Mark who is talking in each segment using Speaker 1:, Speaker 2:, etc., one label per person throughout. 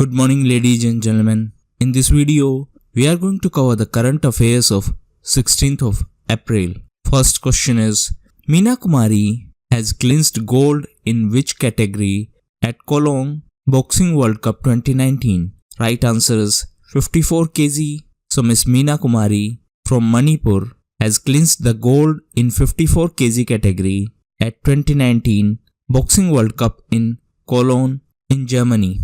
Speaker 1: Good morning ladies and gentlemen. In this video, we are going to cover the current affairs of 16th of April. First question is, Meena Kumari has clinched gold in which category at Cologne Boxing World Cup 2019? Right answer is 54 kg. So Miss Meena Kumari from Manipur has clinched the gold in 54 kg category at 2019 Boxing World Cup in Cologne in Germany.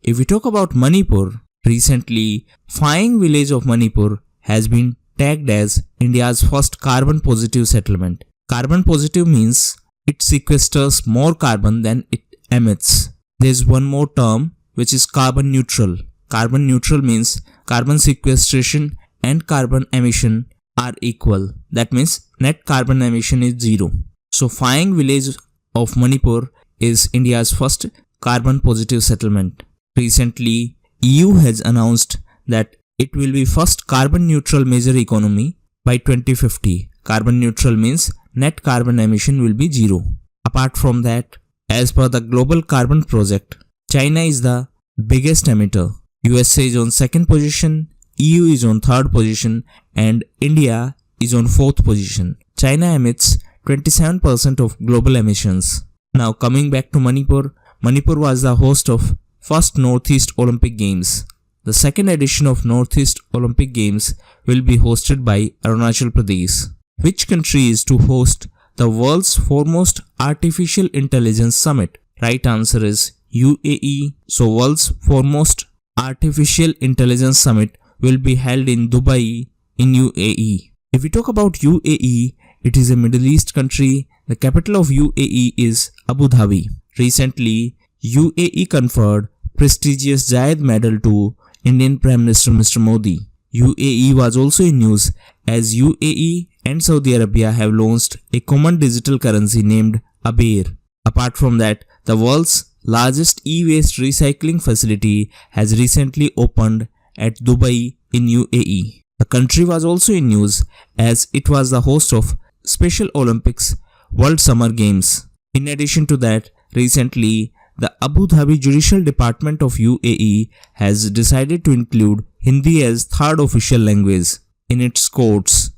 Speaker 1: If we talk about Manipur, recently Phaing village of Manipur has been tagged as India's first carbon positive settlement. Carbon positive means it sequesters more carbon than it emits. There is one more term which is carbon neutral. Carbon neutral means carbon sequestration and carbon emission are equal. That means net carbon emission is zero. So Phaing village of Manipur is India's first carbon positive settlement. Recently, EU has announced that it will be first carbon neutral major economy by 2050. Carbon neutral means net carbon emission will be zero. Apart from that, as per the Global Carbon Project, China is the biggest emitter. USA is on second position, EU is on third position, and India is on fourth position. China emits 27% of global emissions. Now coming back to Manipur, Manipur was the host of first Northeast Olympic Games. The second edition of Northeast Olympic Games will be hosted by Arunachal Pradesh. Which country is to host the world's foremost artificial intelligence summit? Right answer is UAE. So world's foremost artificial intelligence summit will be held in Dubai in UAE. If we talk about UAE, it is a Middle East country. The capital of UAE is Abu Dhabi. Recently, UAE conferred prestigious Zayed Medal to Indian Prime Minister Mr. Modi. UAE was also in news as UAE and Saudi Arabia have launched a common digital currency named Abair. Apart from that, the world's largest e-waste recycling facility has recently opened at Dubai in UAE. The country was also in news as it was the host of Special Olympics World Summer Games. In addition to that, recently the Abu Dhabi Judicial Department of UAE has decided to include Hindi as third official language in its courts.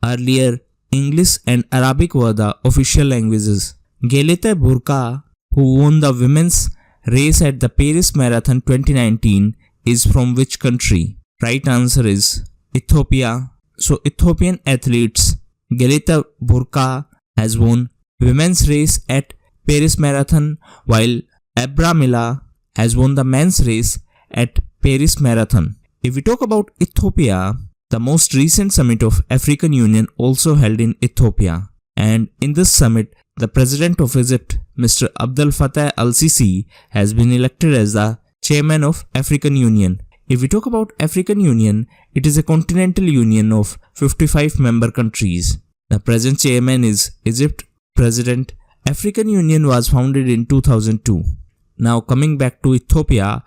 Speaker 1: Earlier, English and Arabic were the official languages. Gelete Burka, who won the women's race at the Paris Marathon 2019, is from which country? Right answer is Ethiopia. So Ethiopian athletes Gelete Burka has won women's race at Paris Marathon, while Abramila has won the men's race at Paris Marathon. If we talk about Ethiopia, the most recent summit of African Union also held in Ethiopia, and in this summit, the President of Egypt, Mr. Abdel Fattah al-Sisi, has been elected as the Chairman of African Union. If we talk about African Union, it is a continental union of 55 member countries. The present chairman is Egypt President. African Union was founded in 2002. Now coming back to Ethiopia,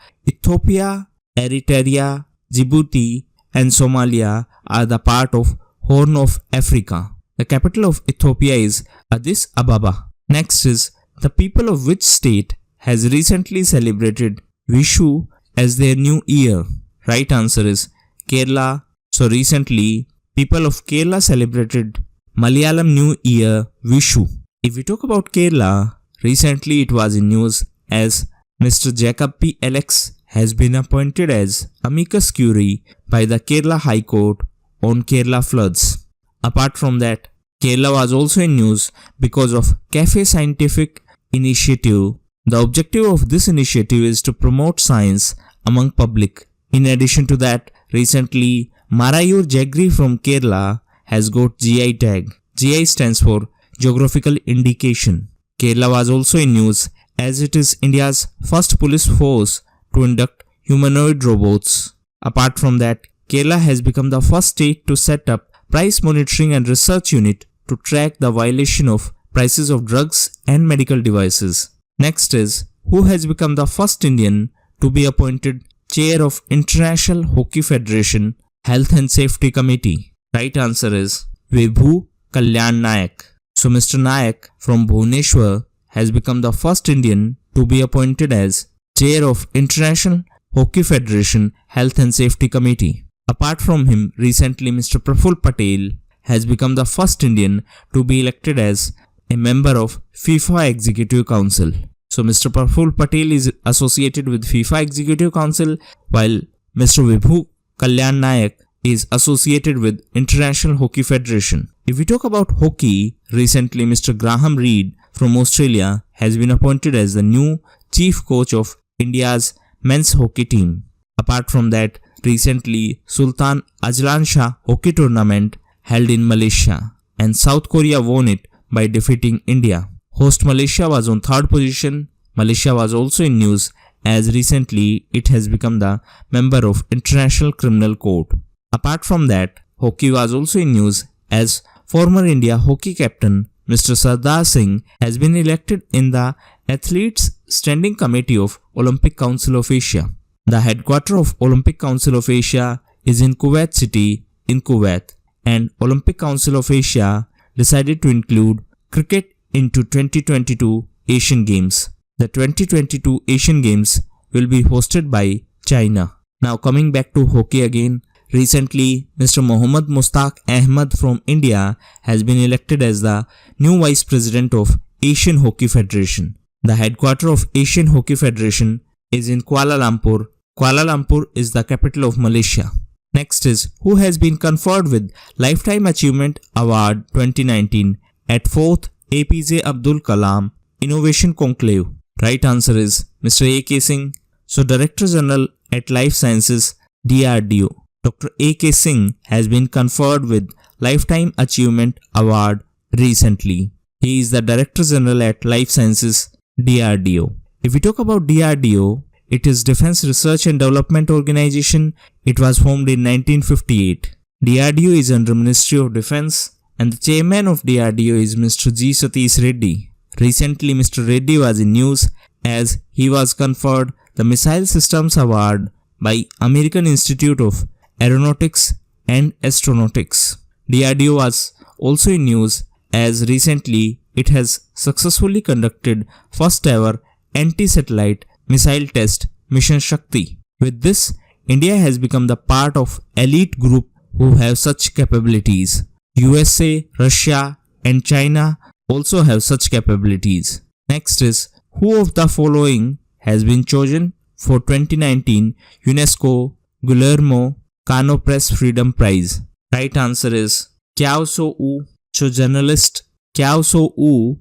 Speaker 1: Eritrea, Djibouti and Somalia are the part of Horn of Africa. The capital of Ethiopia is Addis Ababa. Next is, the people of which state has recently celebrated Vishu as their new year? Right answer is Kerala. So recently, people of Kerala celebrated Malayalam New Year Vishu. If we talk about Kerala, recently it was in news as Mr. Jacob P. Alex has been appointed as amicus curiae by the Kerala High Court on Kerala floods. Apart from that, Kerala was also in news because of Cafe Scientific initiative. The objective of this initiative is to promote science among public. In addition to that, recently Marayur Jaggery from Kerala has got GI tag. GI stands for Geographical Indication. Kerala was also in news as it is India's first police force to induct humanoid robots. Apart from that, Kerala has become the first state to set up price monitoring and research unit to track the violation of prices of drugs and medical devices. Next is, who has become the first Indian to be appointed chair of International Hockey Federation Health and Safety Committee? Right answer is Vibhu Kalyan Nayak. So Mr. Nayak from Bhubaneswar has become the first Indian to be appointed as chair of International Hockey Federation Health and Safety Committee. Apart from him, recently Mr. Praful Patel has become the first Indian to be elected as a member of FIFA Executive Council. So Mr. Praful Patel is associated with FIFA Executive Council, while Mr. Vibhu Kalyan Nayak is associated with International Hockey Federation. If we talk about hockey, recently Mr. Graham Reed from Australia has been appointed as the new chief coach of India's men's hockey team. Apart from that, recently Sultan Ajlan Shah Hockey Tournament held in Malaysia, and South Korea won it by defeating India. Host Malaysia was on third position. Malaysia was also in news as recently it has become the member of International Criminal Court. Apart from that, hockey was also in news as former India hockey captain Mr. Sardar Singh has been elected in the Athletes Standing Committee of Olympic Council of Asia. The headquarters of Olympic Council of Asia is in Kuwait City in Kuwait, and Olympic Council of Asia decided to include cricket into 2022 Asian Games. The 2022 Asian Games will be hosted by China. Now coming back to hockey again, recently Mr. Mohammad Mustaq Ahmed from India has been elected as the new Vice President of Asian Hockey Federation. The headquarters of Asian Hockey Federation is in Kuala Lumpur. Kuala Lumpur is the capital of Malaysia. Next is who has been conferred with Lifetime Achievement Award 2019 at 4th APJ Abdul Kalam Innovation Conclave. Right answer is Mr. A.K. Singh. So Director General at Life Sciences DRDO, Dr. A.K. Singh has been conferred with Lifetime Achievement Award recently. He is the Director General at Life Sciences DRDO. If we talk about DRDO, it is Defense Research and Development Organization. It was formed in 1958. DRDO is under Ministry of Defense, and the chairman of DRDO is Mr. G. Satish Reddy. Recently, Mr. Reddy was in news as he was conferred the Missile Systems Award by American Institute of Aeronautics and Astronautics. DRDO was also in news as recently it has successfully conducted first ever anti-satellite missile test Mission Shakti. With this, India has become the part of elite group who have such capabilities. USA, Russia and China also have such capabilities. Next is who of the following has been chosen for 2019 UNESCO Guillermo Cano Press Freedom Prize. Right answer is Kiao So Wu. So journalist Kiao So Wu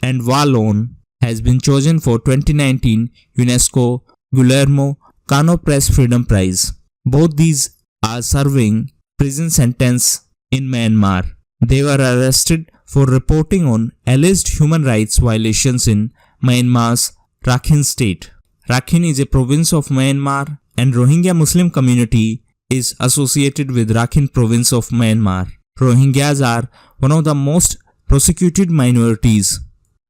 Speaker 1: and Wallon has been chosen for 2019 UNESCO Guillermo Cano Press Freedom Prize. Both these are serving prison sentence in Myanmar. They were arrested for reporting on alleged human rights violations in Myanmar's Rakhine state. Rakhine is a province of Myanmar, and Rohingya Muslim community is associated with Rakhine province of Myanmar. Rohingyas are one of the most persecuted minorities.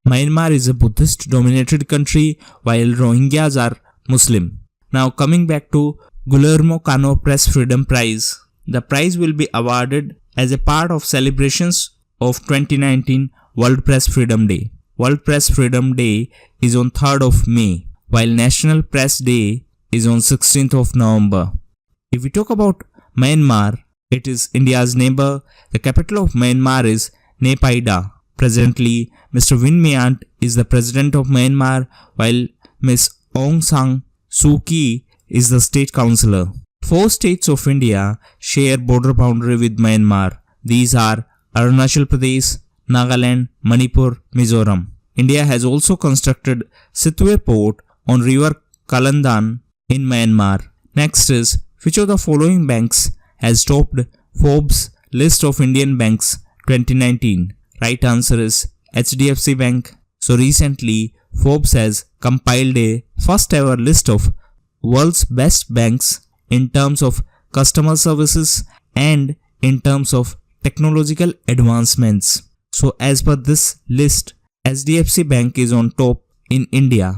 Speaker 1: Myanmar is a Buddhist dominated country while Rohingyas are Muslim. Now coming back to Guillermo Cano Press Freedom Prize. The prize will be awarded as a part of celebrations of 2019 World Press Freedom Day. World Press Freedom Day is on 3rd of May, while National Press Day is on 16th of November. If we talk about Myanmar, it is India's neighbor. The capital of Myanmar is Naypyidaw. Presently, Mr. Win Myint is the president of Myanmar, while Ms. Aung San Suu Kyi is the state councillor. 4 states of India share border boundary with Myanmar. These are Arunachal Pradesh, Nagaland, Manipur, Mizoram. India has also constructed Sitwe port on river Kalandan in Myanmar. Next is which of the following banks has topped Forbes list of Indian banks 2019? Right answer is HDFC Bank. So recently Forbes has compiled a first ever list of world's best banks in terms of customer services and in terms of technological advancements. So as per this list, HDFC Bank is on top in India.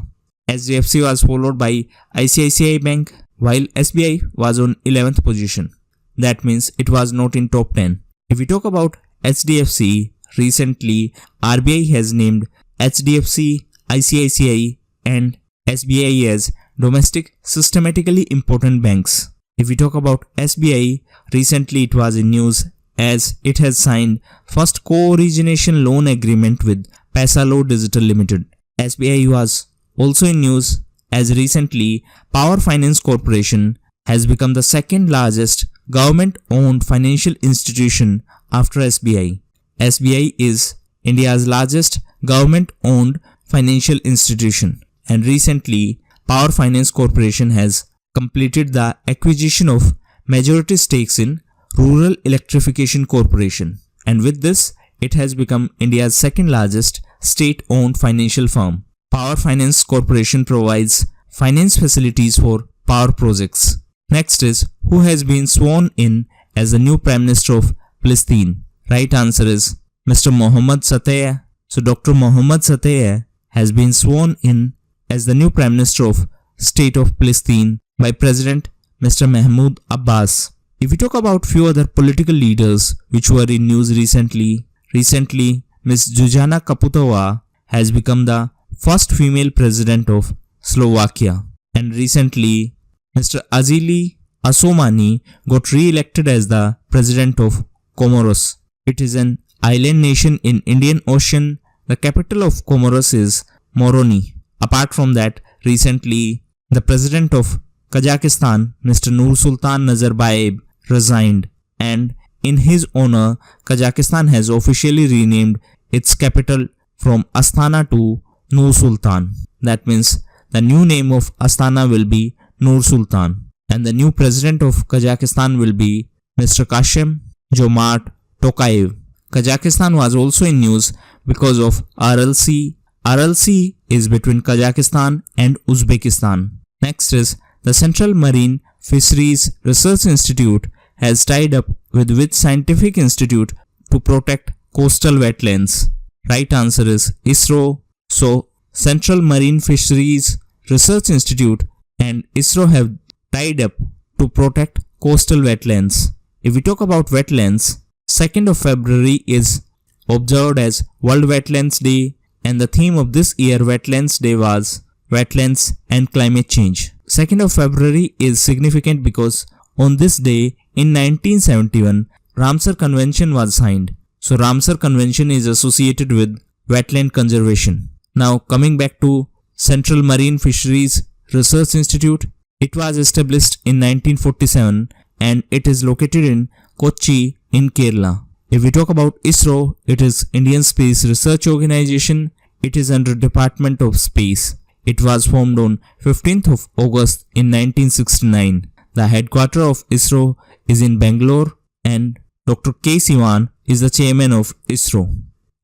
Speaker 1: HDFC was followed by ICICI Bank, while SBI was on 11th position. That means it was not in top 10. If we talk about HDFC, recently RBI has named HDFC, ICICI and SBI as domestic systematically important banks. If we talk about SBI, recently it was in news as it has signed first co-origination loan agreement with Paisalo Digital Limited. SBI was also in news as recently Power Finance Corporation has become the second largest government-owned financial institution after SBI. SBI is India's largest government-owned financial institution, and recently Power Finance Corporation has completed the acquisition of majority stakes in Rural Electrification Corporation, and with this it has become India's second largest state-owned financial firm. Power Finance Corporation provides finance facilities for power projects. Next is, who has been sworn in as the new Prime Minister of Palestine? Right answer is Mr. Mohammad Sataya. So Dr. Mohammad Sataya has been sworn in as the new Prime Minister of State of Palestine by President Mr. Mahmoud Abbas. If we talk about few other political leaders which were in news recently, Ms. Zuzana Kaputova has become the first female president of Slovakia, and recently Mr. Azili Assoumani got re-elected as the president of Comoros. It is an island nation in Indian Ocean. The capital of Comoros is Moroni. Apart from that, recently the president of Kazakhstan, Mr. Nursultan Nazarbayev, resigned, and in his honor, Kazakhstan has officially renamed its capital from Astana to Nur Sultan. That means the new name of Astana will be Nur Sultan, and the new president of Kazakhstan will be Mr. Kashem Jomart Tokayev. Kazakhstan was also in news because of RLC. RLC is between Kazakhstan and Uzbekistan. Next is, the Central Marine Fisheries Research Institute has tied up with which scientific institute to protect coastal wetlands? Right answer is ISRO. So, Central Marine Fisheries Research Institute and ISRO have tied up to protect coastal wetlands. If we talk about wetlands, 2nd of February is observed as World Wetlands Day, and the theme of this year Wetlands Day was Wetlands and Climate Change. 2nd of February is significant because on this day in 1971, Ramsar Convention was signed. So Ramsar Convention is associated with wetland conservation. Now coming back to Central Marine Fisheries Research Institute, it was established in 1947 and it is located in Kochi in Kerala. If we talk about ISRO, it is Indian Space Research Organization. It is under Department of Space. It was formed on 15th of August in 1969. The headquarters of ISRO is in Bangalore, and Dr. K. Sivan is the chairman of ISRO.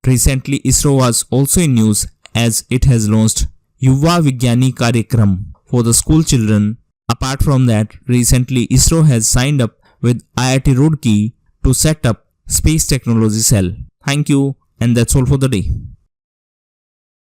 Speaker 1: Recently, ISRO was also in news as it has launched Yuva Vigyani Karyakram for the school children. Apart from that, recently ISRO has signed up with IIT Roorkee to set up Space Technology Cell. Thank you, and that's all for the day.